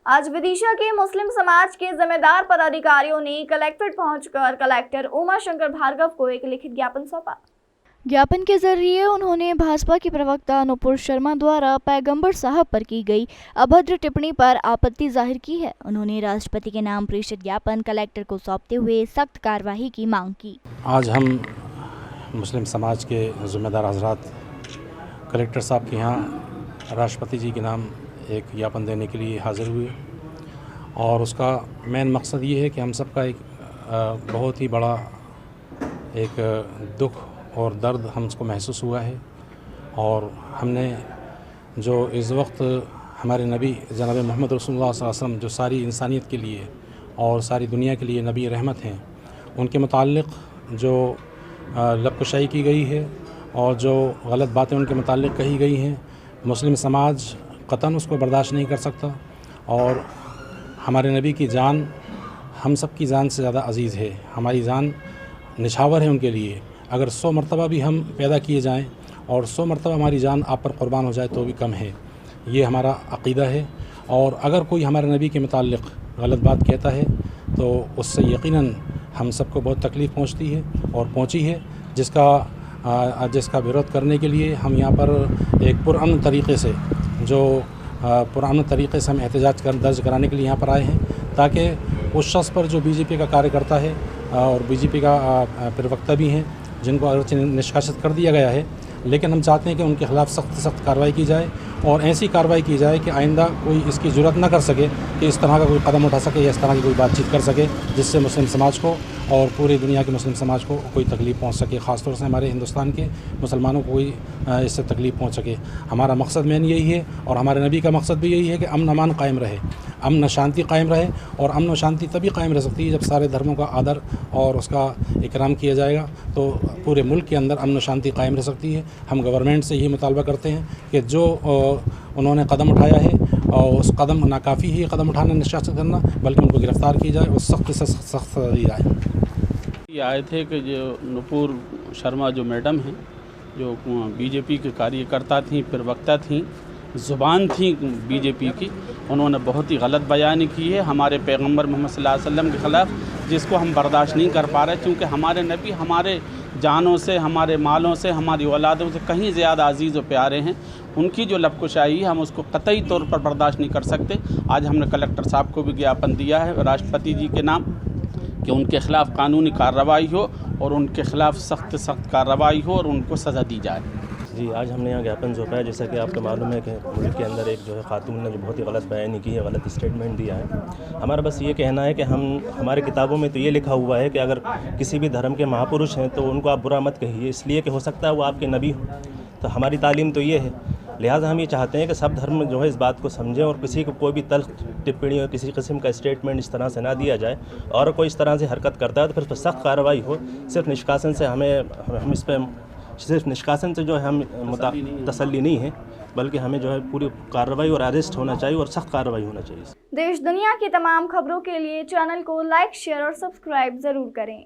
आज विदिशा के मुस्लिम समाज के जिम्मेदार पदाधिकारियों ने कलेक्ट्रेट पहुंचकर कलेक्टर उमा शंकर भार्गव को एक लिखित ज्ञापन सौंपा। ज्ञापन के जरिए उन्होंने भाजपा के प्रवक्ता नुपुर शर्मा द्वारा पैगंबर साहब पर की गई अभद्र टिप्पणी पर आपत्ति जाहिर की है। उन्होंने राष्ट्रपति के नाम प्रेषित ज्ञापन कलेक्टर को सौंपते हुए सख्त कार्रवाई की मांग की। आज हम मुस्लिम समाज के जिम्मेदार हजरात कलेक्टर साहब के यहाँ राष्ट्रपति जी के नाम एक ज्ञापन देने के लिए हाज़िर हुए और उसका मेन मकसद ये है कि हम सबका एक बहुत ही बड़ा एक दुख और दर्द हमको महसूस हुआ है और हमने जो इस वक्त हमारे नबी जनाब मोहम्मद रसूलुल्लाह सल्लल्लाहु अलैहि वसल्लम जो सारी इंसानियत के लिए और सारी दुनिया के लिए नबी रहमत हैं, उनके मुताल्लिक़ जो लबकुशाई की गई है और जो गलत बातें उनके मुताल्लिक़ कही गई हैं, मुस्लिम समाज क़तन उसको बर्दाश्त नहीं कर सकता और हमारे नबी की जान हम सब की जान से ज़्यादा अज़ीज़ है। हमारी जान निछावर है उनके लिए। अगर 100 मरतबा भी हम पैदा किए जाएं और 100 मरतबा हमारी जान आप पर क़ुरबान हो जाए तो भी कम है। ये हमारा अक़ीदा है और अगर कोई हमारे नबी के मुताल्लिक़ गलत बात कहता है तो उससे यकीनन हम सबको बहुत तकलीफ़ पहुँचती है और पहुँची है, जिसका विरोध करने के लिए हम यहाँ पर एक पुरअमन तरीक़े से हम एहतजाज दर्ज कराने के लिए यहाँ पर आए हैं, ताकि उस शख्स पर जो बीजेपी का कार्यकर्ता है और बीजेपी का प्रवक्ता भी हैं, जिनको अगरचे निष्कासित कर दिया गया है, लेकिन हम चाहते हैं कि उनके ख़िलाफ़ सख्त कार्रवाई की जाए और ऐसी कार्रवाई की जाए कि आइंदा कोई इसकी ज़रूरत ना कर सके कि इस तरह का कोई कदम उठा सके या इस तरह की कोई बातचीत कर सके जिससे मुस्लिम समाज को और पूरी दुनिया के मुस्लिम समाज को कोई तकलीफ़ पहुंच सके, ख़ास तौर से हमारे हिंदुस्तान के मुसलमानों को कोई इससे तकलीफ़ पहुंच सके। हमारा मकसद मेन यही है और हमारे नबी का मकसद भी यही है कि अमन अमान कायम रहे, अमन शांति कायम रहे और अमन व शांति तभी कायम रह सकती है जब सारे धर्मों का आदर और उसका इकराम किया जाएगा, तो पूरे मुल्क के अंदर अमन शांति कायम रह सकती है। हम गवर्नमेंट से यही मुतालबा करते हैं कि जो उन्होंने कदम उठाया है और उस कदम नाकाफ़ी ही कदम उठाना, निष्कासित करना, बल्कि उनको गिरफ़्तार की जाए और सख्त से सख्त दी जाए। ये आए थे कि जो नुपुर शर्मा जो मैडम हैं, जो बीजेपी के कार्यकर्ता थीं, प्रवक्ता थीं, ज़ुबान थी बीजेपी की, उन्होंने बहुत ही गलत बयानी की है हमारे पैगंबर मोहम्मद सल्लल्लाहु अलैहि वसल्लम के ख़िलाफ़, जिसको हम बर्दाश्त नहीं कर पा रहे, क्योंकि हमारे नबी हमारे जानों से, हमारे मालों से, हमारी औलादों से कहीं ज़्यादा अजीज़ और प्यारे हैं। उनकी जो लबकुशाई है हम उसको कतई तौर पर बर्दाश्त नहीं कर सकते। आज हमने कलेक्टर साहब को भी ज्ञापन दिया है राष्ट्रपति जी के नाम कि उनके ख़िलाफ़ कानूनी कार्रवाई हो और उनके ख़िलाफ़ सख्त कार्रवाई हो और उनको सज़ा दी जाए। जी, आज हमने यहाँ ज्ञापन सौंपा है। जैसा कि आपको मालूम है कि मुल्क के अंदर एक जो है खातून ने जो बहुत ही गलत बयानी की है, गलत स्टेटमेंट दिया है। हमारा बस ये कहना है कि हमारे किताबों में तो ये लिखा हुआ है कि अगर किसी भी धर्म के महापुरुष हैं तो उनको आप बुरा मत कहिए, इसलिए कि हो सकता है वो आपके नबी हो। तो हमारी तालीम तो ये है, लिहाजा हम ये चाहते हैं कि सब धर्म जो है इस बात को समझें और किसी को कोई भी तल्ख टिप्पणी और किसी किस्म का स्टेटमेंट इस तरह से ना दिया जाए, और कोई इस तरह से हरकत करता है तो फिर उस पर सख्त कार्रवाई हो। सिर्फ निष्कासन से हम इस पर सिर्फ निष्कासन से जो है हम तसल्ली नहीं है, बल्कि हमें जो है पूरी कार्रवाई और अरेस्ट होना चाहिए और सख्त कार्रवाई होना चाहिए। देश दुनिया की तमाम खबरों के लिए चैनल को लाइक, शेयर और सब्सक्राइब ज़रूर करें।